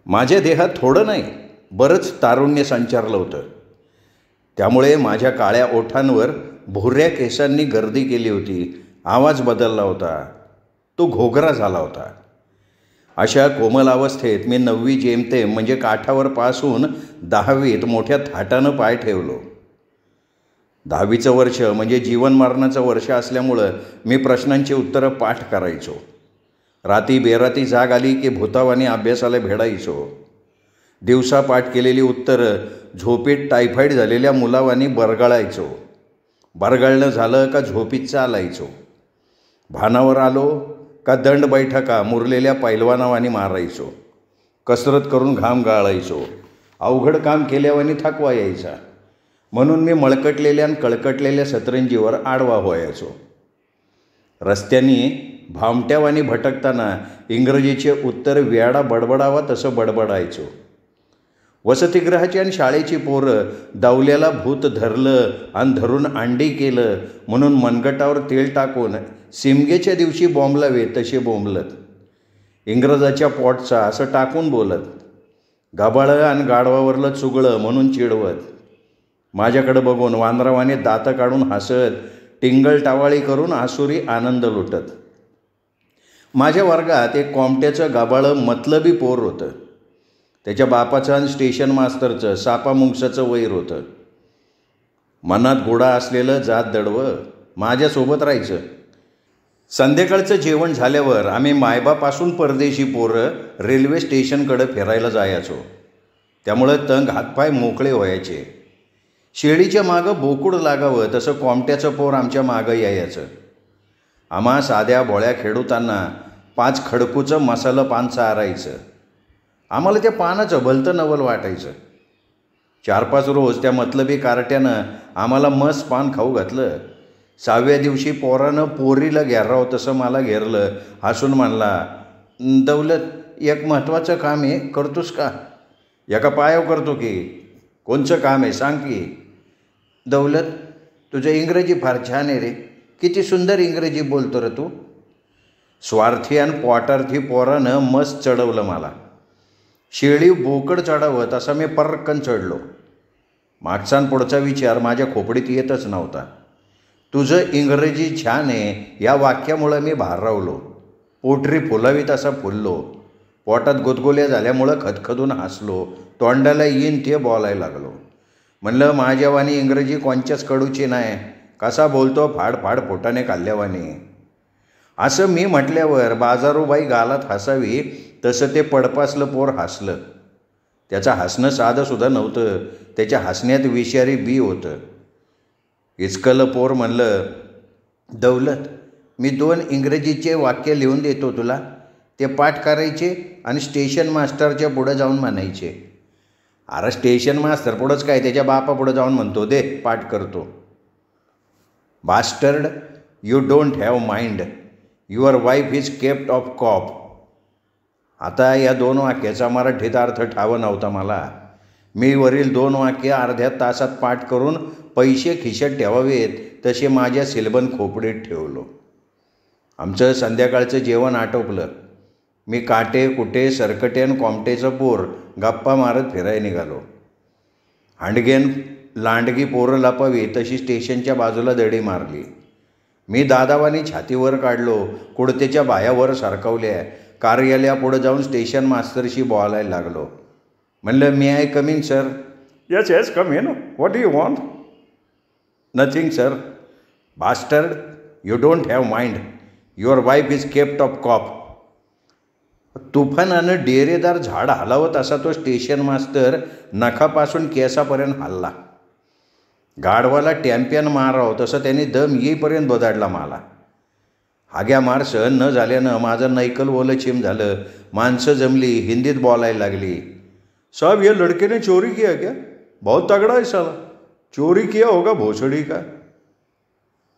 माझ्या देहात थोडं नाही, बरंच तारुण्य संचारलं होतं. त्यामुळे माझ्या काळ्या ओठांवर भुर्या केसांनी गर्दी केली होती. आवाज बदलला होता, तो घोगरा झाला होता. अशा कोमल अवस्थेत मी 9वी जेमतेम म्हणजे काठावर पास होऊन 10वीत मोठ्या थाटानं पाय ठेवलो. 10वीचं वर्ष म्हणजे जीवन मरणाचं वर्ष असल्यामुळं मी प्रश्नांची उत्तरं पाठ करायचो. राती बेराती जाग आली की भूतावानी अभ्यासाला भेडायचो. दिवसा पाठ केलेली उत्तरं झोपेत टायफॉईड झालेल्या मुलावानी बरगळायचो. बरगळणं झालं का झोपीत चालायचो. भानावर आलो का दंड बैठका मुरलेल्या पैलवानावानी मारायचो. कसरत करून घाम गाळायचो. अवघड काम केल्यावानी थकवा यायचा. म्हणून मी मळकटलेल्या आणि कळकटलेल्या सतरंजीवर आडवा व्हायचो. रस्त्याने भामट्यावानी भटकताना इंग्रजीचे उत्तर वेडा बडबडावा तसं बडबडायचो. वसतिगृहाची आणि शाळेची पोरं दवल्याला भूत धरलं आणि धरून अंडी केलं म्हणून मनगटावर तेल टाकून सिमगेच्या दिवशी बोंबलावे तसे बोंबलत. इंग्रजाच्या पोटचा असं टाकून बोलत. गबाळं आणि गाढवावरलं चुगळं म्हणून चिडवत. माझ्याकडं बघून वांद्रावाने दातं काढून हसत, टिंगल टावाळी करून आसुरी आनंद लुटत. माझ्या वर्गात एक कोमट्याचं गबाळं मतलबी पोर होतं. त्याच्या बापाचं आणि स्टेशन मास्तरचं सापामुंगसाचं वैर होतं. मनात गोडा असलेलं जात दडवं माझ्यासोबत राहायचं. संध्याकाळचं जेवण झाल्यावर आम्ही मायबापासून परदेशी पोरं रेल्वे स्टेशनकडं फिरायला जायचो. त्यामुळं तंग हातपाय मोकळे व्हायचे. शेळीच्या मागं बोकुड लागावं तसं कोमट्याचं पोर आमच्या मागं यायचं. आम्हा साध्या भोळ्या खेडूतांना 5 खडकूचं मसालं पान चारायचं. आम्हाला त्या पानाचं भलतं नवल वाटायचं. 4-5 रोज त्या मतलबी कार्ट्यानं आम्हाला मस्त पान खाऊ घातलं. 6व्या दिवशी पोरानं पोरीला घेराव तसं मला घेरलं. हसून म्हणला, दौलत, एक महत्त्वाचं काम आहे, करतोस का? एका पायाव करतो की. कोणचं काम आहे सांग की. दौलत, तुझं इंग्रजी फार छान आहे रे. किती सुंदर इंग्रजी बोलतो रे तू. स्वार्थी आणि पोटार्थी पोरानं मस्त चढवलं मला. शेळी बोकड चढावं तसा मी पर्रक्कन चढलो. मागचा आणि पुढचा विचार माझ्या खोपडीत येतच नव्हता. तुझं इंग्रजी छान आहे या वाक्यामुळं मी भारवलो. पोटरी फुलावी तसा फुललो. पोटात गुदगुल्या झाल्यामुळं खदखदून हसलो. तोंडाला येईन ते बोलायला लागलो. म्हणलं माझ्यावानी इंग्रजी कोणच्याच कडूची नाही. कसा बोलतो फाडफाड पोटाने काढल्यावानी. असं मी म्हटल्यावर बाजारूबाई गालात हसावी तसं ते पडपासलं पोर हसलं. त्याचं हसणं साधंसुद्धा नव्हतं. त्याच्या हसण्यात विषारी बी होतं. इचकलं पोर म्हणलं, दौलत, मी 2 इंग्रजीचे वाक्य लिहून देतो तुला. ते पाठ करायचे आणि स्टेशन मास्टरच्या पुढं जाऊन म्हणायचे. अरे स्टेशन मास्तर पुढंच काय, त्याच्या बापा पुढं जाऊन म्हणतो, दे पाठ करतो. Bastard, you don't have mind. Your wife is kept off cop. आता या 2 वाक्याचा मराठीत अर्थ ठावा नव्हता मला. मी वरील 2 वाक्य अर्ध्या तासात पाठ करून पैसे खिशात ठेवावेत तसे माझ्या सिलबन खोपडीत ठेवलो. आमचं संध्याकाळचं जेवण आटोपलं. मी काटे कुटे सरकटे आणि कोमटेचं पोर गप्पा मारत फिरायला निघालो. हांडगेन लांडगी पोरं लपावी तशी स्टेशनच्या बाजूला दडी मारली. मी दादावानी छातीवर काढलो. कुडतेच्या बायावर सरकवल्या. कार्यालयापुढं जाऊन स्टेशन मास्तरशी बोलायला लागलो. म्हणलं, may I coming sir? Yes yes, come in. What do you want? Nothing sir. Bastard, you don't have mind. Your wife is kept off cop. तुफानानं डेरेदार झाड हलावत असा तो स्टेशन मास्तर नखापासून केसापर्यंत हल्ला. गाढवाला टॅम्पियन मारावं तसं त्याने दम येईपर्यंत बदाडला मला. हाग्या मार सहन न झाल्यानं माझं नैकल ओलं चिम झालं. माणसं जमली, हिंदीत बोलायला लागली. साहब, ये लड़के ने चोरी किया क्या? बहुत तगड़ा है साला. चोरी किया होगा भोसड़ी का.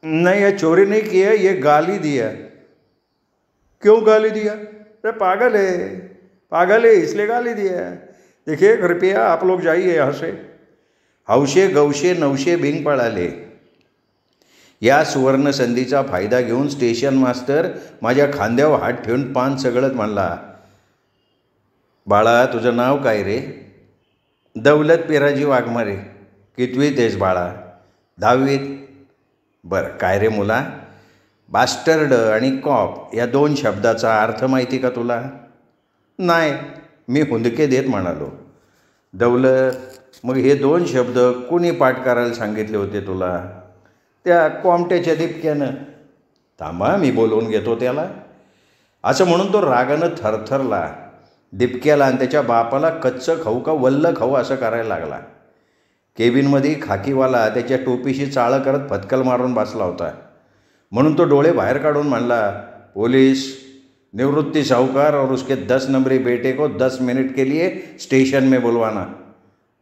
नहीं, ये चोरी नहीं किया, ये गाली दिया. क्यों गाली दिया? अरे पागल है, इसलिए गाली दिया. देखिए, कृपया आप लोग जाइए यहाँ से. हौशे गौशे 900 भिंग पळाले. या सुवर्ण संधीचा फायदा घेऊन स्टेशन मास्तर माझ्या खांद्यावर हात ठेवून पान सगळत म्हणला, बाळा, तुझं नाव काय रे? दौलत पिराजी वाघमारे. कितवीत आहेस बाळा? 10वीत. बरं, काय रे मुला, बास्टर्ड आणि कॉप या 2 शब्दाचा अर्थ माहिती का तुला? नाही, मी हुंदके देत म्हणालो. दौलत, मग हे 2 शब्द कुणी पाठ करायला सांगितले होते तुला? त्या कोमट्याच्या दिपक्यानं. थांबा, मी बोलवून घेतो त्याला. असं म्हणून तो रागानं थरथरला. दिपक्याला आणि त्याच्या बापाला कच्चं खाऊ का वल्लं खाऊ असं करायला लागला. केबिनमध्ये खाकीवाला त्याच्या टोपीशी चाळं करत फटकल मारून बसला होता. म्हणून तो डोळे बाहेर काढून म्हणला, पोलीस, निवृत्ती साहूकार और उसके 10 नंबरी बेटे को 10 मिनट के लिए स्टेशन में बुलवाना.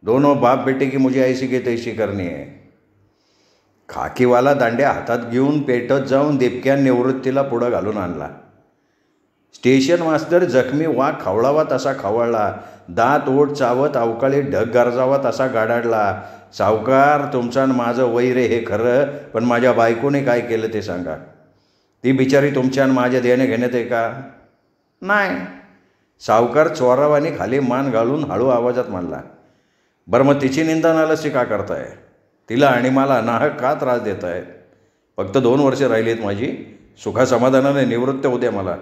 दोनों बाप बेटे की मुझे ऐसी की तैसी करनी है. खाकीवाला दांड्या हातात घेऊन पेटत जाऊन दिपक्या निवृत्तीला पुढं घालून आणला. स्टेशन मास्तर जखमी वाघ खवळावा तसा खवळला. दात ओठ चावत अवकाळी ढग गरजावा तसा गाडाडला. सावकार, तुमचं आणि माझं वैर हे खरं, पण माझ्या बायकोने काय केलं ते सांगा. ती बिचारी तुमच्या आणि माझ्या देणे घेण्यात आहे का? नाही. सावकार चोरावानी खाली मान घालून हळू आवाजात म्हणला. बरं, मग तिची निंदा नालसी का करताय? तिला आणि मला नाहक का त्रास देत आहे? फक्त 2 वर्षे राहिलीत माझी. सुखासमाधानाने निवृत्त होत्या मला.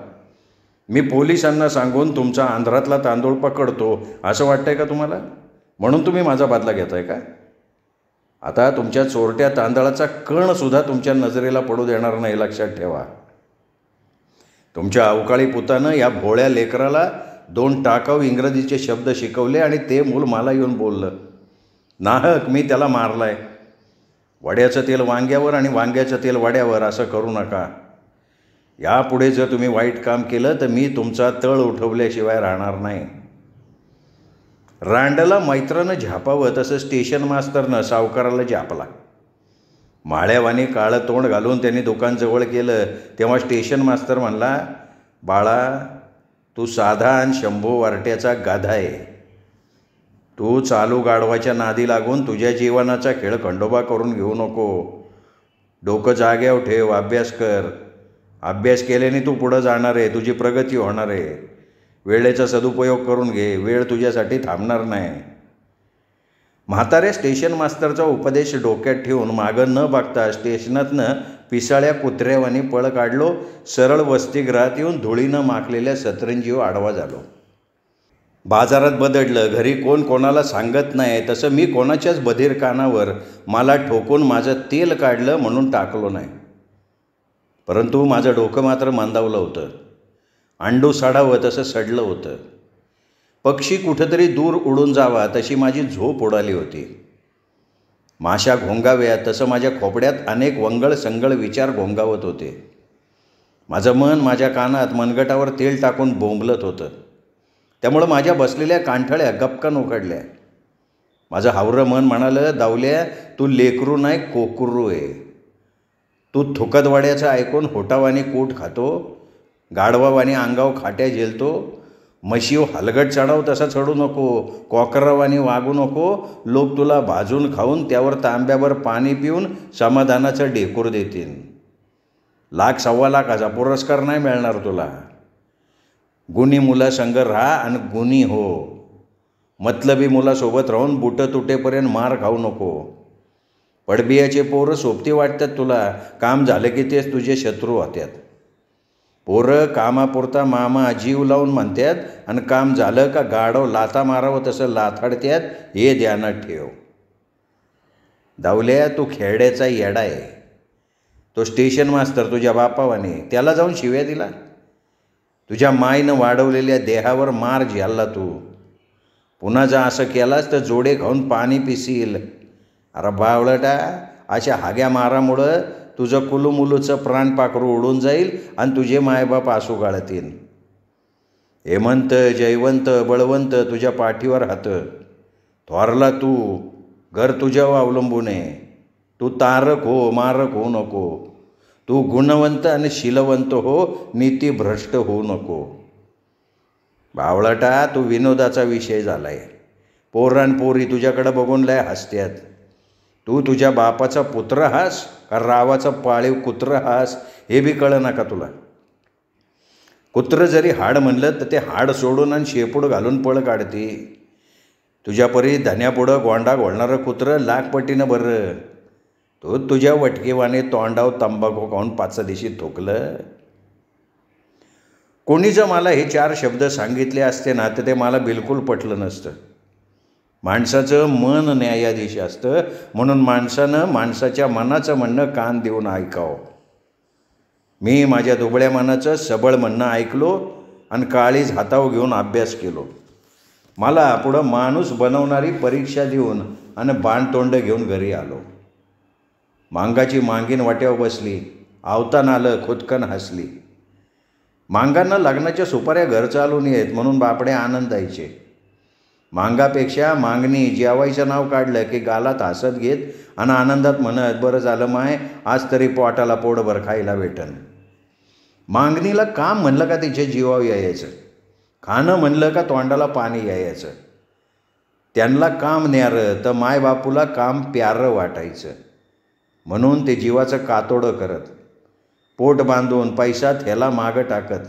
मी पोलिसांना सांगून तुमचा आंध्रातला तांदूळ पकडतो असं वाटतंय का तुम्हाला? म्हणून तुम्ही माझा बदला घेताय का? आता तुमच्या चोरट्या तांदळाचा कणसुद्धा तुमच्या नजरेला पडू देणार नाही, लक्षात ठेवा. तुमच्या अवकाळी पुतानं या भोळ्या लेकराला 2 टाकाऊ इंग्रजीचे शब्द शिकवले आणि ते मूल मला येऊन बोललं. नाहक मी त्याला मारलाय. वड्याचं तेल वांग्यावर आणि वांग्याचं तेल वड्यावर असं करू नका. यापुढे जर तुम्ही वाईट काम केलं तर मी तुमचा तळ उठवल्याशिवाय राहणार नाही. रांडला मैत्रानं झापावं तसं स्टेशन मास्तरनं सावकाराला झापला. माळ्यावानी काळं तोंड घालून त्यांनी दुकान जवळ केलं तेव्हा स्टेशन मास्तर म्हणला, बाळा, तू साधा आणि शंभो वारट्याचा गाधा आहे. तू चालू गाढवाच्या नादी लागून तुझ्या जीवनाचा खेळ खंडोबा करून घेऊ नको. डोकं जाग्यावर ठेव, अभ्यास कर. अभ्यास केल्याने तू पुढं जाणार आहे, तुझी प्रगती होणार आहे. वेळेचा सदुपयोग करून घे, वेळ तुझ्यासाठी थांबणार नाही. म्हाताऱ्या स्टेशन मास्तरचा उपदेश डोक्यात ठेवून मागं न बघता स्टेशनातनं पिसाळ्या कुत्र्यावानी पळ काढलो. सरळ वसतिगृहात येऊन धुळीनं माखलेल्या सतरंजीवर आडवा झालो. बाजारात बदडलं, घरी कोण कोणाला सांगत नाही तसं मी कोणाच्याच बधीर कानावर मला ठोकून माझं तेल काढलं म्हणून टाकलो नाही. परंतु माझं डोकं मात्र मंदावलं होतं. अंडू सडावं तसं सडलं होतं. पक्षी कुठंतरी दूर उडून जावा तशी माझी झोप उडाली होती. माशा घोंगाव्यात तसं माझ्या खोपड्यात अनेक वंगळ संगळ विचार घोंगावत होते. माझं मन माझ्या कानात मनगटावर तेल टाकून बोंबलत होतं. त्यामुळं माझ्या बसलेल्या कांठळ्या गपकन उघडल्या. माझं हावरं मन म्हणालं, दावल्या, तू लेकरू नाही कोकुरू आहे. तू थुकतवाड्याचं ऐकून होटावानी कूट खातो, गाढवावानी अंगाव खाट्या झेलतो, म्हशीव हलगट चढाव तसा चढू नको, कॉकरावानी वागू नको. लोक तुला भाजून खाऊन त्यावर तांब्यावर पाणी पिऊन समाधानाचं ढेकूर देतील. 1,00,000-1,25,000 पुरस्कार नाही मिळणार तुला. गुणी मुलासंग राहा आणि गुणी हो. मतलबी मुलासोबत राहून बुटं तुटेपर्यंत मार खाऊ नको. पडबियाचे पोरं सोबती वाटतात तुला, काम झालं की तेच तुझे शत्रू होत्यात. पोरं कामापुरता मामा जीव लावून म्हणतात आणि काम झालं का गाढव लाथा मारावं तसं लाथाडत्यात, हे ध्यानात ठेव. दावल्या, तू खेड्याचा येडा आहे. तो स्टेशन मास्तर तुझ्या बापावाने, त्याला जाऊन शिव्या दिला. तुझ्या माईनं वाढवलेल्या देहावर मार झेलला तू. पुन्हा जर असं केलास तर जोडे खाऊन पाणी पिसील. अरे बावळटा, अशा हाग्या मारामुळं तुझं कुलुमुलूचं प्राणपाखरू उडून जाईल आणि तुझे मायबाप आसू गाळतील. हेमंत, जयवंत, बळवंत तुझ्या पाठीवर हात. थोरला तू, घर तुझ्यावर अवलंबून आहे. तू तारक हो, मारक होऊ नको. तू गुणवंत आणि शीलवंत हो, नीतीभ्रष्ट होऊ नको. बावळटा, तू विनोदाचा विषय झालाय. पोरांपोरी तुझ्याकडं बघून लय हसत्यात. तू तुझ्या बापाचा पुत्र हास का रावाचा पाळीव कुत्र हास हे बी कळं नका तुला. कुत्रं जरी हाड म्हणलं तर ते हाड सोडून आणि शेपूड घालून पळ काढते. तुझ्यापरी धन्यापुढं गोंडा घोळणारं कुत्रं लाखपटीनं बरं. तो तुझ्या वटकेवाने तोंडाव तंबाखू खाऊन 5 दिवशी थोकलं. कोणी जर मला हे 4 शब्द सांगितले असते ना तर ते मला बिलकुल पटलं नसतं. माणसाचं मन न्यायाधीश असतं, म्हणून माणसानं माणसाच्या मनाचं म्हणणं कान देऊन ऐकावं. मी माझ्या दुबळ्या मनाचं सबळ म्हणणं ऐकलो आणि काळीज हातावर घेऊन अभ्यास केलो. मला पुढं माणूस बनवणारी परीक्षा देऊन आणि बाणतोंड घेऊन घरी आलो. मांगाची मांगीन वाट्यावर बसली, आवतान आलं खुदकन हसली. मांगांना लग्नाच्या सुपाऱ्या घर चालून येत म्हणून बापडे आनंद द्यायचे. मांगापेक्षा मागणी जेवायचं नाव काढलं की गालात हसत घेत आणि आनंदात म्हणत, बरं झालं माय, आज तरी पोटाला पोटभर खायला भेटन. मागणीला काम म्हणलं का तिच्या जीवावर यायचं, खाणं म्हणलं का तोंडाला पाणी यायचं. त्यांना काम न्यारं तर मायबापूला काम प्यारं वाटायचं, म्हणून ते जीवाचं कातोडं करत, पोट बांधून पैसा थेला मागं टाकत.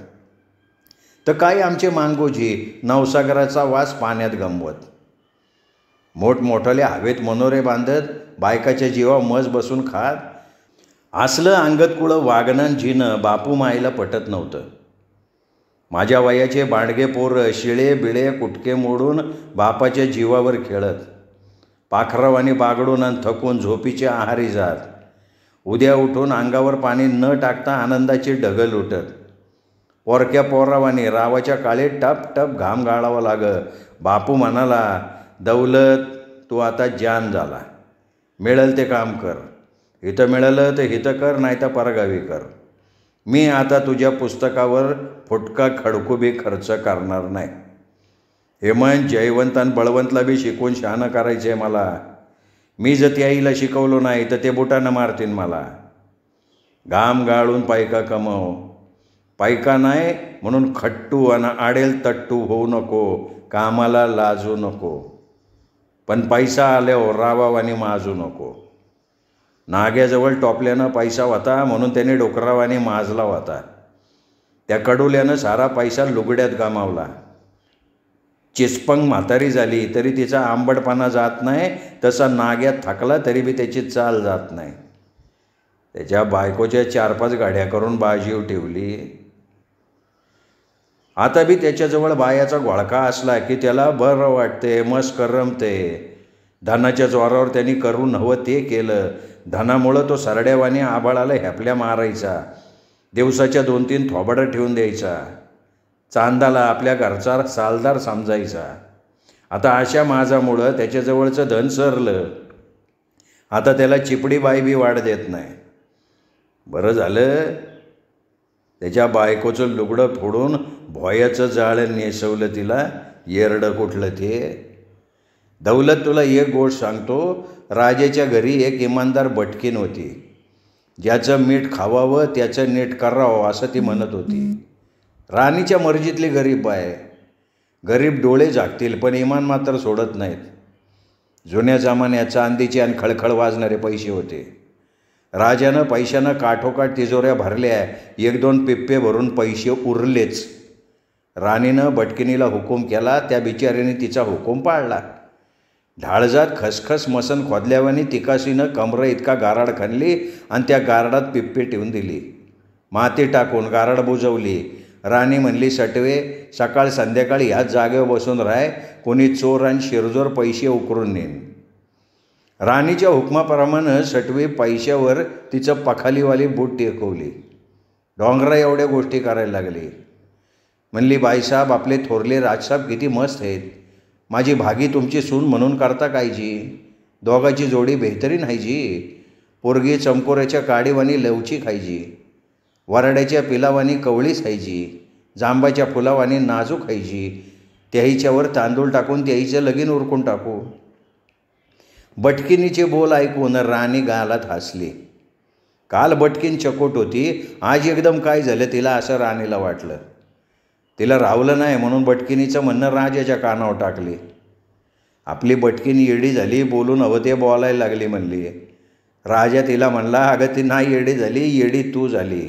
तर काय आमचे मांगोजी नवसागराचा वास पाण्यात गमवत, मोठमोठाले हवेत मनोरे बांधत, बायकाच्या जीवा मज बसून खात. असलं अंगतकुळं वागणं जिणं बापू माईला पटत नव्हतं. माझ्या वयाचे बांडगे पोरं शिळे बिळे कुटके मोडून बापाच्या जीवावर खेळत, पाखरावानी बागडून आणि थकून झोपीच्या आहारी जात. उद्या उठून अंगावर पाणी न टाकता आनंदाची ढगल उठत. पोरक्या पोरावानी रावाच्या काळीत टप टप घाम गाळावा लागं. बापू म्हणाला, दौलत तू आता जान झाला, मिळेल ते काम कर, इथं मिळालं तर हिथं कर, नाही तर परगावी कर. मी आता तुझ्या पुस्तकावर फुटका खडकू बी खर्च करणार नाही. हेमंत जयवंत आणि बळवंतला बी शिकवून शहाणं करायचं आहे मला. मी जर त्या आईला शिकवलो नाही तर ते बुटानं मारतीन मला. घाम गाळून पैका कमव, पैका नाही म्हणून खट्टू आणि आडेल तट्टू होऊ नको, कामाला लाजू नको, पण पैसा आल्यावर रावावानी माजू नको. नाग्याजवळ टोपल्यानं पैसा होता म्हणून त्याने डोकरावानी माजला होता. त्या कडुल्यानं सारा पैसा लुगड्यात गमावला. चिचपंग म्हातारी झाली तरी तिचा आंबटपणा जात नाही, तसा नाग्यात थकला तरी बी त्याची चाल जात नाही. त्याच्या बायकोच्या 4-5 गाड्या करून बाजीव ठेवली. आता बी त्याच्याजवळ बायाचा घोळका असला की त्याला बरं वाटते, मस्त करमते. धनाच्या जोरावर त्यांनी करून हवं ते केलं. धनामुळं तो सरड्यावानी आबाळाला हेपल्या मारायचा, दिवसाच्या 2-3 थोबाडं ठेवून द्यायचा, चांदाला आपल्या घरचा सालदार समजायचा. आता अशा माझामुळं त्याच्याजवळचं धन सरलं. आता त्याला चिपडी बाई बी वाढ देत नाही. बरं झालं त्याच्या बायकोचं लुगडं फोडून भोयाचं जाळं नेसवलं तिला. येरडं कुठलं ते. दौलत तुला एक गोष्ट सांगतो, राजाच्या घरी एक इमानदार भटकीन होती. ज्याचं मीठ खावावं त्याचं नीट करावं असं ती म्हणत होती. राणीच्या मर्जीतली गरीब आहे. गरीब डोळे झाकतील पण इमान मात्र सोडत नाहीत. जुन्या जमान्यात चांदीचे आणि खळखळ वाजणारे पैसे होते. राजानं पैशानं काठोकाठ तिजोऱ्या भरल्या, 1-2 पिप्पे भरून पैसे उरलेच. राणीनं भटकिनीला हुकूम केला, त्या बिचारीने तिचा हुकूम पाळला. ढाळजात खसखस मसन खोदल्यावानी तिकासीनं कमरं इतका गाराड खणली आणि त्या गारडात पिप्पे ठेवून दिली. माती टाकून गाराड बुजवली. राणी म्हणली, सटवे सकाळ संध्याकाळी ह्याच जागेवर बसून राय, कोणी चोर आणि शिरजोर पैसे उकरून नेईन. राणीच्या हुकमाप्रमाणे सटवी पैशावर तिचं पखालीवाली बूट टेकवली. डोंगरा एवढ्या गोष्टी करायला लागली. म्हणली, बाईसाहेब आपले थोरले राजसाहेब किती मस्त आहेत. माझी भागी तुमची सून म्हणून करता काय जी. दोघाची जोडी बेहतरीन आहे जी. पोरगी चमकोऱ्याच्या काडीवानी लवची खायची, वराड्याच्या पिलावानी कवळीच खायची, जांबाच्या फुलावानी नाजूक खायची. त्याहीच्यावर तांदूळ टाकून त्याहीचं लगीन उरकून टाकू. भटकिनीचे बोल ऐकून राणी गालात हसली. काल भटकीन चकोट होती, आज एकदम काय झालं तिला असं राणीला वाटलं. तिला रावलं नाही म्हणून भटकिनीचं म्हणणं राजाच्या कानावर टाकली. आपली भटकीन येडी झाली, बोलून हवं ते बोलायला लागली म्हणली. राजा तिला म्हणला, अगं ती नाही येडी झाली, येडी तू झाली.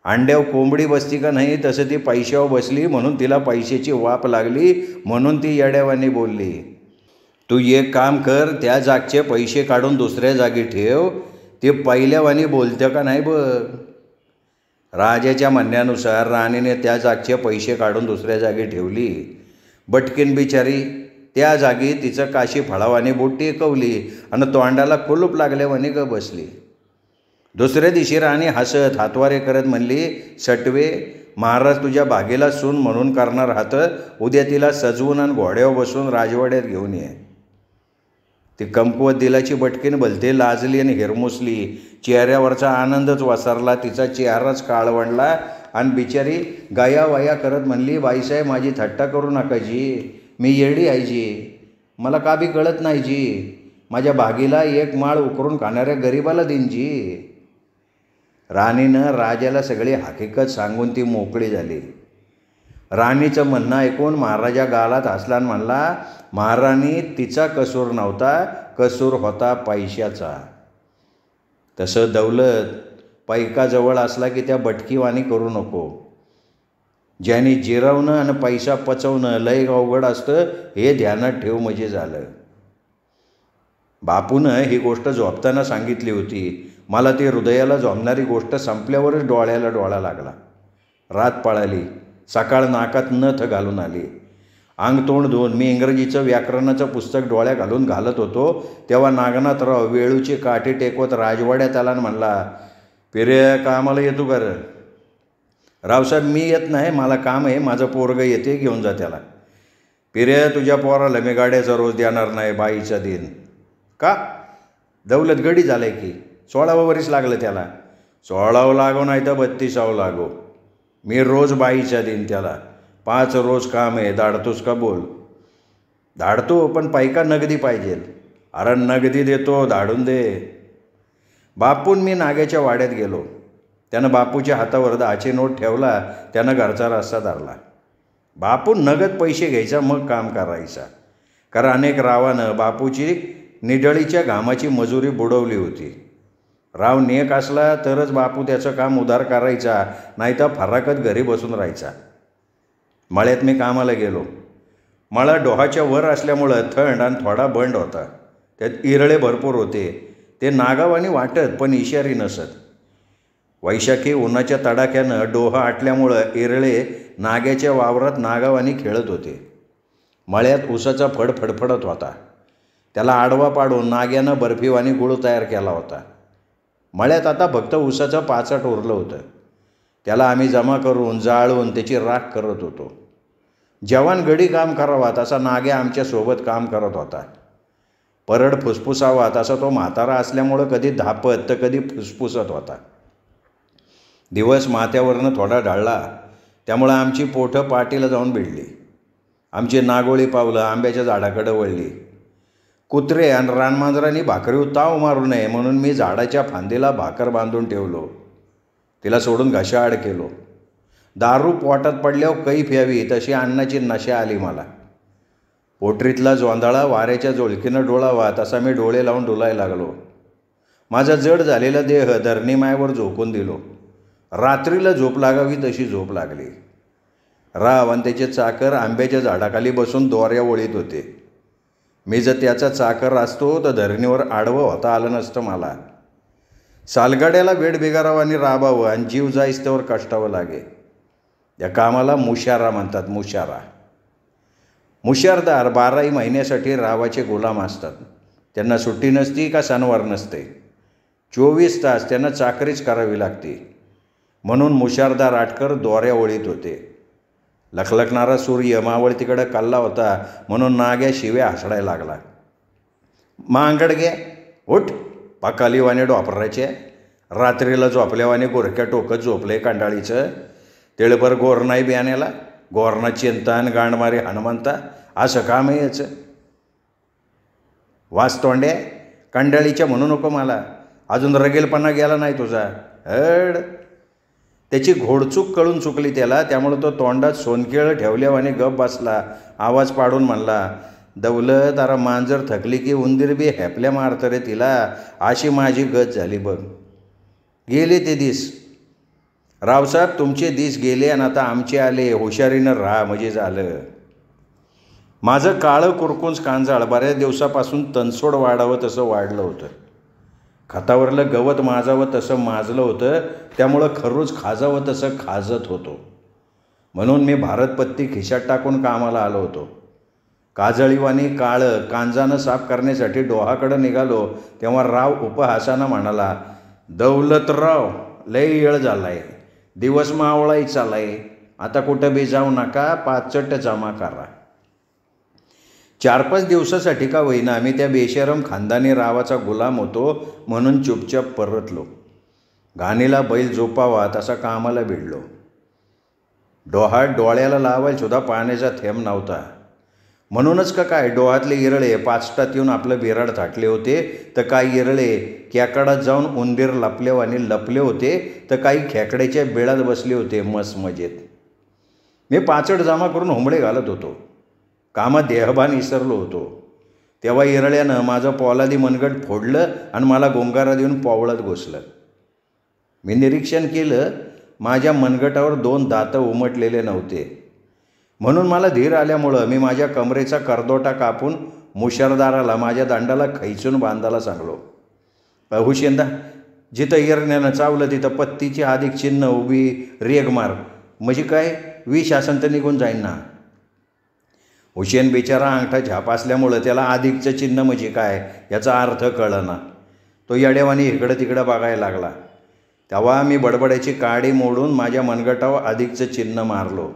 अंड्याव कोंबडी बसती का नाही तसं ती पैशावर बसली म्हणून तिला पैशाची वाप लागली म्हणून ती येड्यावानी बोलली. तू एक काम कर, त्या जागचे पैसे काढून दुसऱ्या जागी ठेव. ते पहिल्यावानी बोलतं का नाही बघ. राजाच्या म्हणण्यानुसार राणीने त्या जागचे पैसे काढून दुसऱ्या जागी ठेवली. बटकीन बिचारी त्या जागी तिचं काशी फळावानी बोट टेकवली आणि तोंडाला कुलूप लागल्यावानी ग बसली. दुसऱ्या दिवशी राणी हसत हातवारे करत म्हणली, सटवे, महाराज तुझ्या बागेला सून म्हणून करणार हात, उद्या तिला सजवून आणि घोड्यावर बसून राजवाड्यात घेऊन ये. ती कमकुवत दिलाची बटकीन भलते लाजली आणि हिरमुसली. चेहऱ्यावरचा आनंदच वसरला, तिचा चेहराच काळवंडला आणि बिचारी गायावाया करत म्हणली, बाईसाहेब माझी थट्टा करू नका जी, मी येडी आहे जी, मला का बी कळत नाही जी, माझ्या बागेला एक माळ उकरून खाणाऱ्या गरिबाला देईन जी. राणीनं राजाला सगळी हकीकत सांगून ती मोकळी झाली. राणीचं म्हणणं ऐकून महाराजा गालात हसला आणि म्हणला, महाराणी तिचा कसूर नव्हता, कसूर होता पैशाचा. तसं दौलत पैका जवळ असला की त्या बटकीवाणी करू नको. ज्याने जिरवणं आणि पैसा पचवणं लय अवघड असतं हे ध्यानात ठेव म्हणजे झालं. बापूनं ही गोष्ट झोपताना सांगितली होती. मला ती हृदयाला झोंबणारी गोष्ट संपल्यावरच डोळ्याला डोळा लागला. रात पळाली. सकाळ नाकात नथ घालून आली. अंग तोंड धुवून मी इंग्रजीचं व्याकरणाचं पुस्तक डोळ्या घालून घालत होतो तेव्हा नागनाथराव वेळूची काठी टेकवत राजवाड्यात आला आणि म्हणला, पिरे कामाला येतो का रे? रावसाहेब मी येत नाही, मला काम आहे, माझं पोरगं येते, घेऊन जा त्याला. पिरे तुझ्या पोराला मी गाड्याचा रोज देणार नाही, बाईचा दिन. का? दौलत गडी झालं की 16वं वर्ष लागलं त्याला. 16वं लागो नाही तर 32वं लागो, मी रोज बाईचा दिन त्याला. 5 रोज काम आहे, धाडतोस का बोल? धाडतो, पण पैका नगदी पाहिजे. अरे नगदी देतो, धाडून दे. बापून मी नाग्याच्या वाड्यात गेलो. त्यानं बापूच्या हातावर 10ची नोट ठेवला. त्यानं घरचा रस्ता धरला. बापून नगद पैसे घ्यायचा मग काम करायचा. कारण अनेक रावानं बापूची निडळीच्या घामाची मजुरी बुडवली होती. राव नेक असला तरच बापू त्याचं काम उधार करायचा, नाही तर फराकत घरी बसून राहायचा. मळ्यात मी कामाला गेलो. मळा डोहाच्या वर असल्यामुळं थंड आणि थोडा बंड होता. त्यात इरळे भरपूर होते. ते नागावानी वाटत पण इशारी नसत. वैशाखी उन्हाच्या तडाख्यानं डोहा आटल्यामुळं इरळे नाग्याच्या वावरात नागावानी खेळत होते. मळ्यात ऊसाचा फड फडफडत होता. त्याला आडवा पाडून नाग्यानं बर्फीवानी गुळ तयार केला होता. मळ्यात आता फक्त ऊसाचं पाचट उरलं होतं. त्याला आम्ही जमा करून जाळून त्याची राख करत होतो. जवान गडी काम करावा तसा नाग्या आमच्यासोबत काम करत होता. परड फुसफुसावा तसा तो म्हातारा असल्यामुळं कधी धापत तर कधी फुसफुसत होता. दिवस माथ्यावरनं थोडा ढळला, त्यामुळं आमची पोठं पाटीला जाऊन भिडली. आमची नागोळी पावलं आंब्याच्या झाडाकडं वळली. कुत्रे आणि रानमांजरांनी भाकरीवर ताव मारू नये म्हणून मी झाडाच्या फांदीला भाकर बांधून ठेवलो. तिला सोडून घशाआड केलो. दारू पोटात पडल्यावर कैफ यावी तशी अन्नाची नशा आली मला. पोटरीतला जोंधळा वाऱ्याच्या जोळकीनं डोळावा तसा मी डोळे लावून डोलायला लागलो. माझा जड झालेला देह धरणीमायावर झोकून दिलो. रात्रीला झोप लागावी तशी झोप लागली. राव आणि त्याचे चाकर आंब्याच्या झाडाखाली बसून दोऱ्या ओळीत होते. मी जर त्याचा चाकर असतो तर धरणीवर आडवं होता आलं नसतं मला. सालगाड्याला वेड बिगारावं आणि राबावं आणि जीव जाईस त्यावर कष्टावं लागे. या कामाला मुशारा म्हणतात. मुशारदार 12 महिन्यासाठी रावाचे गुलाम असतात. त्यांना सुट्टी नसती का सणवार नसते. 24 तास त्यांना चाकरीच करावी लागते. म्हणून मुशारदार आटकर दोऱ्या ओळीत होते. लखलखणारा सूर्य मावळतीकडे कल्ला होता म्हणून नाग्या शिव्या हसडायला लागला. मांगडगे उठ, पाकालीवाने डॉपराचे, रात्रीला झोपल्यावाने गोरक्या टोकत झोपले कंडाळीचं. तेळभर गोर नाही बियाण्याला, गोरणा चिंता आणि गांडमारी हनुमंता, असं काम आहे याचं. वास तोंड्या, कंडाळीच्या म्हणू नको मला, अजून रगेलपणा गेला नाही तुझा. हड. त्याची घोडचूक कळून चुकली त्याला, त्यामुळं तो तोंडात सोनकेळ ठेवल्यावाने गप बसला. आवाज पाडून म्हणला, दौलत अरे मांजर थकली की उंदीर बी हेपल्या मारतं रे तिला, अशी माझी गत झाली बघ. गेले ते दिस. रावसाहेब, तुमचे दिस गेले आणि आता आमचे आले, हुशारीनं राहा म्हणजे झालं. माझं काळं कुरकुंच कांजाळ बऱ्याच दिवसापासून तनसोड वाढावं तसं वाढलं होतं. खतावरलं गवत माजावं तसं माजलं होतं. त्यामुळं खरूच खाजावं तसं खाजत होतो. म्हणून मी भारतपत्ती खिशात टाकून कामाला आलो होतो. काजळीवाणी काळं कांजानं साफ करण्यासाठी डोहाकडं निघालो तेव्हा राव उपहासानं म्हणाला, दौलतराव, लय येळ झालाय, दिवस मावळाही चालाय, आता कुठं बी जाऊ नका, पाचट जमा करा. 4-5 दिवसासाठी का होईना आम्ही त्या बेशरम खानदानी रावाचा गुलाम होतो म्हणून चुपचाप परतलो. घाणीला बैल झोपावा तसा कामाला भिडलो. डोहात डोळ्याला लावायला सुद्धा पाण्याचा थेंब नव्हता. म्हणूनच का काय डोहातले इरळे पाचटात येऊन आपलं बिराड थाटले होते, तर काही इरळे खेकडात जाऊन उंदीर लपल्यावाने लपले होते, तर काही खेकड्याच्या बिळात बसले होते मजेत. मी पाचट जमा करून हुंबळे घालत होतो. कामात देहभान विसरलो होतो. तेव्हा इरळ्यानं माझं पोलादी मनगट फोडलं आणि मला गोंगारा देऊन पोवळत घोसलं. मी निरीक्षण केलं, माझ्या मनगटावर 2 दातं उमटलेले नव्हते. म्हणून मला धीर आल्यामुळं मी माझ्या कमरेचा करदोटा कापून मुशरदाराला माझ्या दांडाला खैचून बांधायला सांगलो. हुशेंदा, जिथं इरण्यानं चावलं तिथं पत्तीची अधिक चिन्ह उभी रेग मार, म्हणजे काय विष असन तर निघून जाईन ना. हुशेन बिचारा अंगठा झाप असल्यामुळं त्याला अधिकचं चिन्ह म्हणजे काय याचा अर्थ कळना. तो येड्यावानी इकडं तिकडं बघायला लागला. तेव्हा मी बडबड्याची काडी मोडून माझ्या मनगटावर अधिकचं चिन्ह मारलो.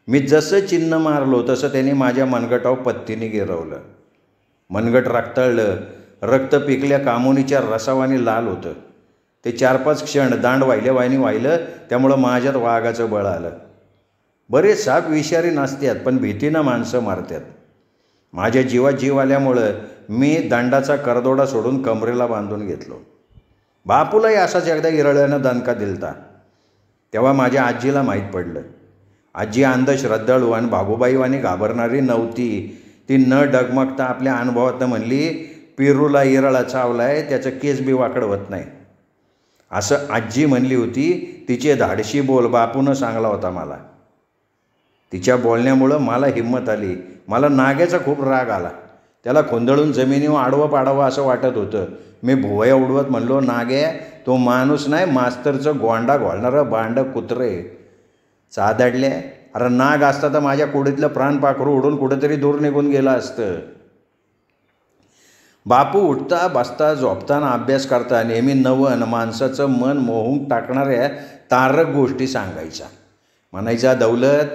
मी जसं चिन्ह मारलो तसं त्याने माझ्या मनगटावर पत्तीने गिरवलं. मनगट रक्तळलं. रक्त पिकल्या कामुनीच्या रसावाने लाल होतं. ते 4-5 क्षण दांड वाहिल्यावानी वाहिलं, त्यामुळं माझ्यात वाघाचं बळ आलं. बरेच साप विषारी नसतात, पण भीतीनं माणसं मारतात. माझ्या जीवात जीव आल्यामुळं मी दांडाचा करदोडा सोडून कमरेला बांधून घेतलो. बापूलाही असाच एकदा इरळ्यानं दणका दिलता. तेव्हा माझ्या आजीला माहीत पडलं. आजी अंधश्रद्धाळू आणि भागोबाईवानी घाबरणारी नव्हती. ती न डगमगता आपल्या अनुभवातनं म्हणली, पिरूला इरळा चावलाय, त्याचं केस बी वाकड होत नाही, असं आजी म्हणली होती. तिचे धाडशी बोल बापूनं सांगला होता मला. तिच्या बोलण्यामुळं मला हिंमत आली. मला नाग्याचा खूप राग आला. त्याला खोंदळून जमिनीवर आडवं पाडावं असं वाटत होतं. मी भुवया उडवत म्हणलो, नाग्या, तो माणूस नाही, मास्तरचं गोंडा घोळणारं भांडं कुत्रे. चादाडल्या, अरे नाग असता तर माझ्या कुडीतलं प्राणपाखरू उडून कुठेतरी दूर निघून गेलं असतं. बापू उठता बसता झोपताना अभ्यास करता नेहमी नवं माणसाचं मन मोहून टाकणाऱ्या तारक गोष्टी सांगायचा. म्हणायचा, दौलत,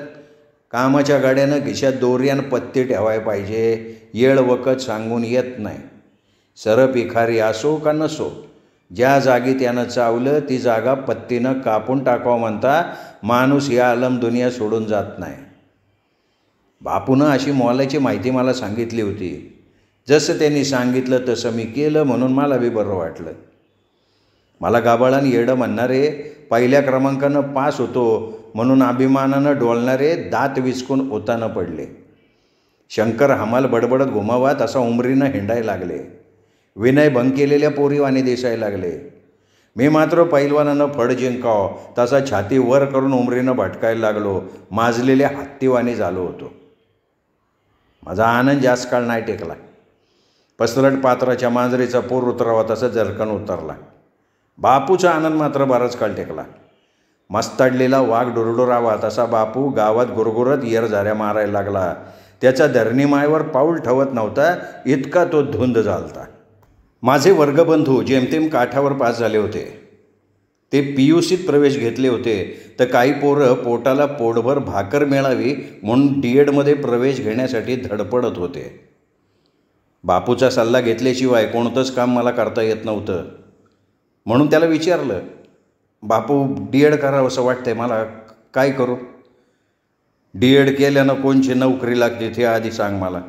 कामाच्या गाड्यानं खिशात दोरी आणि पत्ती ठेवाय पाहिजे. येळ वकत सांगून येत नाही. सर पिखारी असो का नसो, ज्या जागी त्यानं चावलं ती जागा पत्तीनं कापून टाकावं म्हणता माणूस या आलम दुनिया सोडून जात नाही. बापूनं अशी मोलाची माहिती मला सांगितली होती. जसं त्यांनी सांगितलं तसं मी केलं, म्हणून मला बी बरं वाटलं. मला गाबाळानं येडं म्हणणारे, पहिल्या क्रमांकानं पास होतो म्हणून अभिमानानं डोलणारे दात विचकून ओतानं पडले. शंकर हमाल बडबडत घुमावा तसा उमरीनं हिंडायला लागले. विनय भंग केलेल्या पोरीवाने दिसायला लागले. मी मात्र पैलवानानं फड जिंकाव तसा छाती वर करून उमरीनं भटकायला लागलो. माजलेल्या हत्तीवाने झालो होतो. माझा आनंद जास्त काळ नाही टेकला. पसरट पात्राच्या मांजरीचा पूर उतरावा तसा जरकन उतरला. बापूचा आनंद मात्र बराच काळ टेकला. मस्ताडलेला वाघ डुरडुरावा तसा बापू गावात गुरगुरत येरझाऱ्या मारायला लागला. त्याचा धरणीमायवर पाऊल ठेवत नव्हता, इतका तो धुंद झालता. माझे वर्गबंधू जेमतेम काठावर पास झाले होते. ते PUCत प्रवेश घेतले होते, तर काही पोरं पोटाला पोटभर भाकर मिळावी म्हणून DEDमध्ये प्रवेश घेण्यासाठी धडपडत होते. बापूचा सल्ला घेतल्याशिवाय कोणतंच काम मला करता येत नव्हतं. म्हणून त्याला विचारलं, बापू, DED करावं असं वाटतंय मला, काय करू? DED केल्यानं कोणची नोकरी लागते ते आधी सांग मला.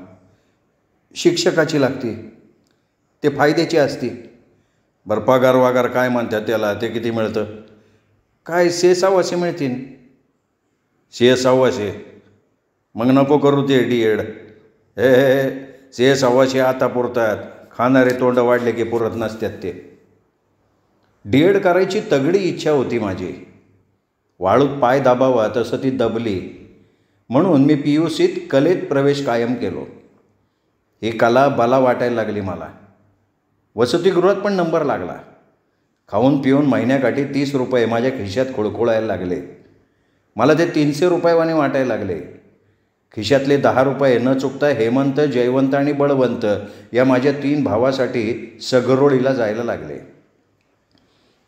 शिक्षकाची लागते, ते फायद्याची असते. बरं, पगार वगार काय म्हणतात त्याला, ते किती मिळतं? काय 6-6 मिळतील. 6-6 मग नको करू ते DED. हे 6-6 आता पुरतात, खाणारे तोंड वाढले की पुरत नसतात ते. DED करायची तगडी इच्छा होती माझी. वाळूत पाय दाबावा तसं ती दबली. म्हणून मी PUCत कलेत प्रवेश कायम केलो. ही कला बला वाटायला लागली मला. वसतिगृहात पण नंबर लागला. खाऊन पिऊन महिन्याकाठी 30 रुपये माझ्या खिशात खुळखुळायला लागले. मला ते 300 रुपयेवाने वाटायला लागले. खिशातले 10 रुपये न चुकता हेमंत, जयवंत आणि बळवंत या माझ्या 3 भावासाठी सगरोळीला जायला लागले.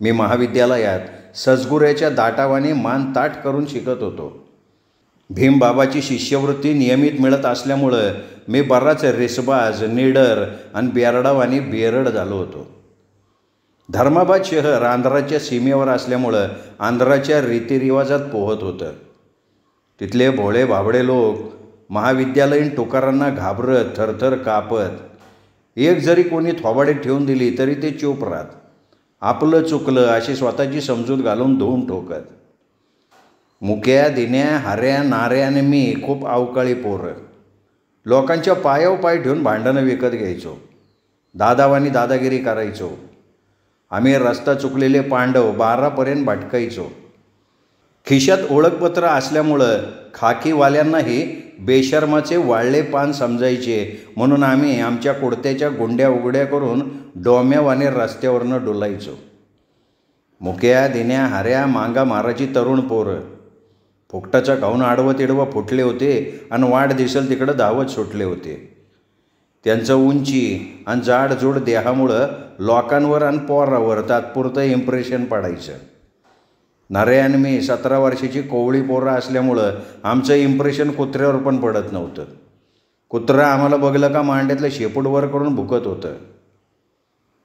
मी महाविद्यालयात सजगुऱ्याच्या दाटावाने मान ताठ करून शिकत होतो. भीमबाबाची शिष्यवृत्ती नियमित मिळत असल्यामुळं मी बराच रेसबाज, निडर आणि बेरडावानी बेरड झालो होतो. धर्माबाद शहर आंध्राच्या सीमेवर असल्यामुळं आंध्राच्या रीतिरिवाजात पोहत होतं. तिथले भोळे भाबडे लोक महाविद्यालयीन टुकारांना घाबरत, थरथर कापत. एक जरी कोणी थोबाडे ठेवून दिली तरी ते चूप राहत. आपलं चुकलं अशी स्वतःची समजूत घालून धूम ठोकत. मुक्या, दिन्या, हऱ्या, नाऱ्या आणि मी खूप अवकाळी पोरं. लोकांच्या पायावर पाय ठेवून भांडणं विकत घ्यायचो. दादावानी दादागिरी करायचो. आम्ही रस्ता चुकलेले पांडव 12पर्यंत भटकायचो. खिशात ओळखपत्र असल्यामुळं खाकीवाल्यांनाही बेशर्माचे वाळले पान समजायचे. म्हणून आम्ही आमच्या कुडत्याच्या गुंड्या उघड्या करून डोम्यावाने रस्त्यावरनं डोलायचो. मुक्या, दिन्या, हऱ्या, मांगा माराची तरुण पोरं. फुकटाच्या खाऊन आडवं तिडवं फुटले होते आणि वाट दिसेल तिकडं धावत सुटले होते. त्यांचं उंची आणि जाडजूड देहामुळं लोकांवर आणि पोरावर तात्पुरतं इम्प्रेशन पडायचं. नरे आणि मी 17 वर्षाची कोवळी पोरं असल्यामुळं आमचं इम्प्रेशन कुत्र्यावर पण पडत नव्हतं. कुत्रं आम्हाला बघलं का मांड्यातलं शेपूटवर करून भुकत होतं.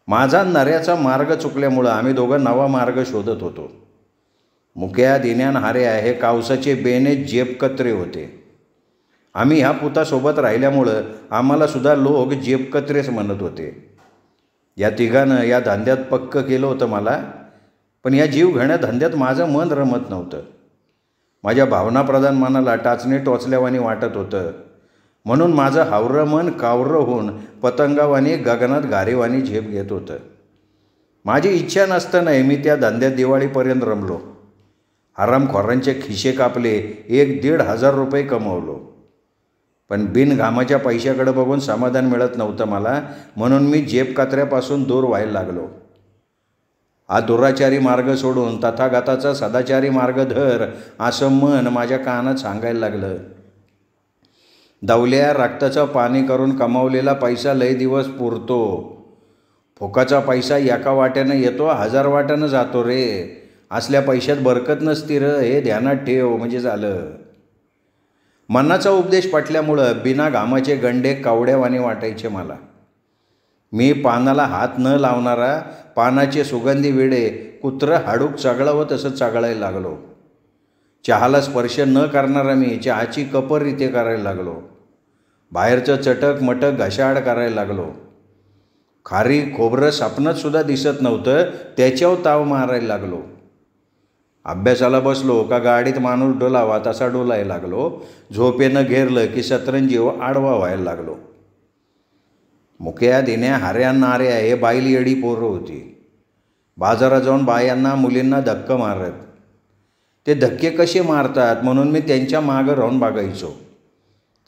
माझा नऱ्याचा मार्ग चुकल्यामुळं आम्ही दोघं नवा मार्ग शोधत होतो. मुक्या, दिन्यान, हाऱ्या हे कावसाचे बेने जेबकत्रे होते. आम्ही ह्या पुतासोबत राहिल्यामुळं आम्हाला सुद्धा लोक जेबकत्रेच म्हणत होते. या तिघानं या धंद्यात पक्क केलं होतं मला. पण या जीवघेण्या धंद्यात माझं मन रमत नव्हतं. माझ्या भावनाप्रधान मनाला टाचणी टोचल्यावानी वाटत होतं. म्हणून माझं हावरं मन कावरं होऊन पतंगावानी गगनात गारेवानी झेप घेत होतं. माझी इच्छा नसतानाही मी त्या धंद्यात दिवाळीपर्यंत रमलो. हरामखोरांचे खिशे कापले. 1,500 रुपये कमवलो. पण बिनघामाच्या पैशाकडे बघून समाधान मिळत नव्हतं मला. म्हणून मी जेबकत्र्यापासून दूर व्हायला लागलो. हा दुराचारी मार्ग सोडून तथागताचा सदाचारी मार्ग धर असं मन माझ्या कानात सांगायला लागलं. दवल्या रक्ताचं पाणी करून कमावलेला पैसा लय दिवस पुरतो. फुकाचा पैसा एका वाट्यानं येतो, 1000 वाट्यानं जातो रे. असल्या पैशात बरकत नसती र, हे ध्यानात ठेव म्हणजे झालं. मनाचा उपदेश पटल्यामुळं बिना घामाचे गंडे कावड्यावाने वाटायचे मला. मी पानाला हात न लावणारा, पानाचे सुगंधी विडे कुत्रं हाडूक चघळावं तसं चघळायला लागलो. चहाला स्पर्श न करणारा मी चहाची कपर रीते करायला लागलो. बाहेरचं चटक मटक घशाड करायला लागलो. खारी खोबरं स्वप्नातसुद्धा दिसत नव्हतं, त्याच्यावर ताव मारायला लागलो. अभ्यासाला बसलो का गाडीत माणूस डोलावा तसा डोलायला लागलो. झोपेनं घेरलं की सतरंजीव आडवा व्हायला लागलो. मुक्या, दिन्या, हऱ्या, नाऱ्या हे बाईल येडी पोरं होती. बाजारात जाऊन बायांना मुलींना धक्का मारत. ते धक्के कसे मारतात म्हणून मी त्यांच्या मागं राहून बघायचो.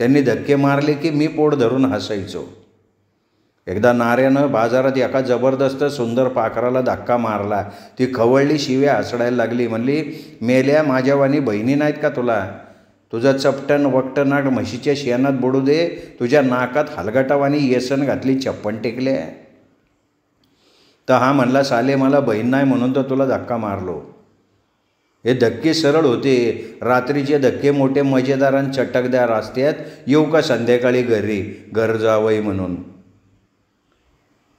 त्यांनी धक्के मारले की मी पोट धरून हसायचो. एकदा नाऱ्यानं बाजारात एका जबरदस्त सुंदर पाखराला धक्का मारला. ती खवळली, शिव्या हसडायला लागली. म्हणली, मेल्या माझ्यावानी बहिणी नाहीत का तुला? तुझं चपटन वक्टनाट म्हशीच्या शेणात बुडू दे. तुझ्या नाकात हलगटावानी येसन घातली, चप्पन टेकल्या. तर हा म्हणला, साले मला बहीण नाही म्हणून तर तुला धक्का मारलो. हे धक्के सरळ होते. रात्रीचे धक्के मोठे मजेदार आणि चटकदार असतात. येऊ का संध्याकाळी घरी, घर जावई म्हणून.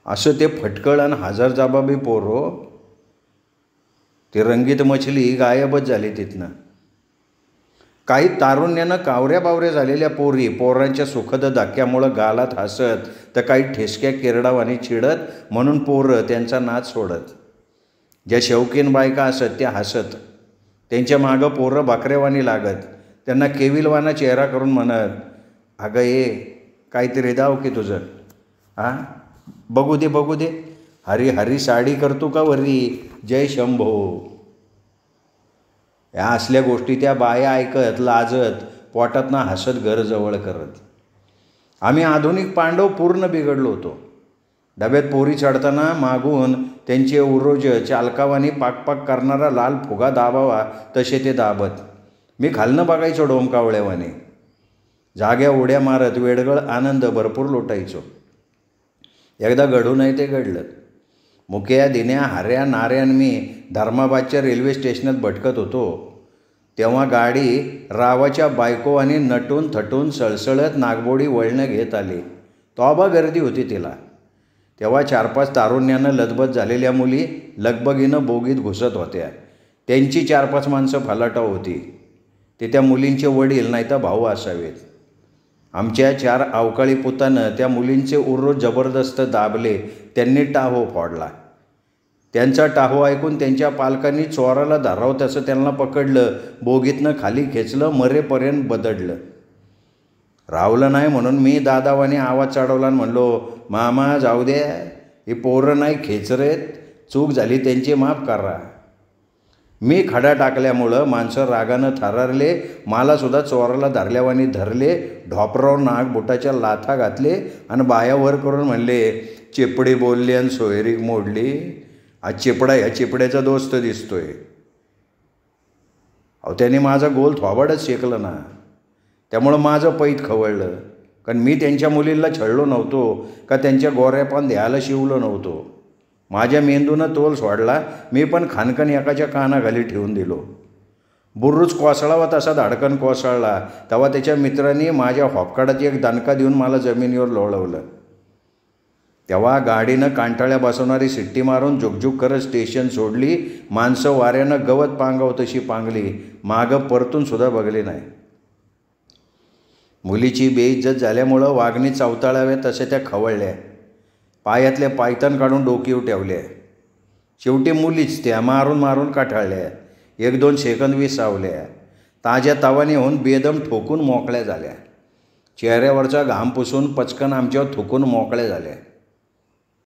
असं ते फटकळ आणि हजरजबाबी पोरो. ती रंगीत मछली गायबच झाली तिथनं. काही तारुण्यानं कावऱ्या बावऱ्या झालेल्या पोरांच्या सुखद धक्क्यामुळं गालात हसत, तर काही ठेसक्या किरडावानी चिडत. म्हणून पोरं त्यांचा नाच सोडत. ज्या शौकीन बायका असत त्या हसत. त्यांच्या मागं पोरं बकऱ्यावानी लागत. त्यांना केविलवाना चेहरा करून म्हणत, अगं ये काहीतरी दाव की तुझं, हां बघू दे बघू दे. हरी हरी साडी करतो का वरी, जय शंभो. या असल्या गोष्टी त्या बाया ऐकत लाजत पोटातनं हसत घर जवळ करत. आम्ही आधुनिक पांडव पूर्ण बिघडलो होतो. डब्यात पोरी चढताना मागून त्यांचे उरोज चालकावानी पाकपाक करणारा लाल फुगा दाबावा तसे ते दाबत. मी खालनं बघायचो डोमकावळ्यावानी. जाग्या उड्या मारत वेडगळ आनंद भरपूर लोटायचो. एकदा घडू नये ते घडलं. मुक्या दिन्या हाऱ्या नाऱ्यान मी धर्माबादच्या रेल्वे स्टेशनात भटकत होतो तेव्हा गाडी रावाच्या बायको आणि नटून थटून सळसळत नागबोडी वळणं घेत आली. तोबा गर्दी होती तिला. तेव्हा 4-5 तारुण्यानं लदबद झालेल्या मुली लगबगीनं बोगीत घुसत होत्या. त्यांची 4-5 माणसं फलाटाव होती. ते त्या मुलींचे वडील नाही तर भाऊ असावेत. आमच्या 4 अवकाळी पुतानं त्या मुलींचे उर्रोज जबरदस्त दाबले. त्यांनी टाहो फोडला. त्यांचा टाहो ऐकून त्यांच्या पालकांनी चोराला धराव तसं त्यांना पकडलं, बोगीतनं खाली खेचलं, मरेपर्यंत बदडलं. रावलं नाही म्हणून मी दादावाने आवाज चढवला आणि म्हणलो, मामा जाऊ द्या, ही पोरं नाही खेचरेत, चूक झाली त्यांची माफ करा. मी खडा टाकल्यामुळं माणसं रागानं थरारले. मलासुद्धा चोराला धरल्यावानी धरले, ढोपरावर नाग बुटाच्या लाथा घातले आणि बायावर करून म्हणले, चिपडी बोलली आणि सोयरीक मोडली. आज चिपडा ह्या चिपड्याचा दोस्त दिसतोय. अहो त्याने माझा गोल थोबाडच शेकलं ना. त्यामुळं माझं पैत खवळलं. कारण मी त्यांच्या मुलीला छळलो नव्हतो का त्यांच्या गोऱ्यापान द्यायला शिवलो नव्हतो. माझ्या मेंदूनं तोल सोडला. मी पण खानकन एकाच्या कानाखाली ठेवून दिलो. बुर्रूच कोसळावा तसा धाडकन कोसळला. तेव्हा त्याच्या मित्रांनी माझ्या हॉपकाडाची एक दणका देऊन मला जमिनीवर लोळवलं. तेव्हा गाडीनं कांटाळ्या बसवणारी सिट्टी मारून जुगजुग करत स्टेशन सोडली. माणसं वाऱ्यानं गवत पांगाव तशी पांगली. मागं परतूनसुद्धा बघली नाही. मुलीची बेइज्जत झाल्यामुळं वागणी चवताळाव्या तशा त्या खवळल्या. पायातल्या पायतान काढून डोकीवर ठेवल्या. शेवटी मुलीच त्या मारून मारून काठाळल्या. 1-2 सेकंद विसावल्या. ताज्या तवाने होऊन बेदम ठोकून मोकळ्या झाल्या. चेहऱ्यावरचा घाम पुसून पचकन आमच्यावर थुकून मोकळ्या झाल्या.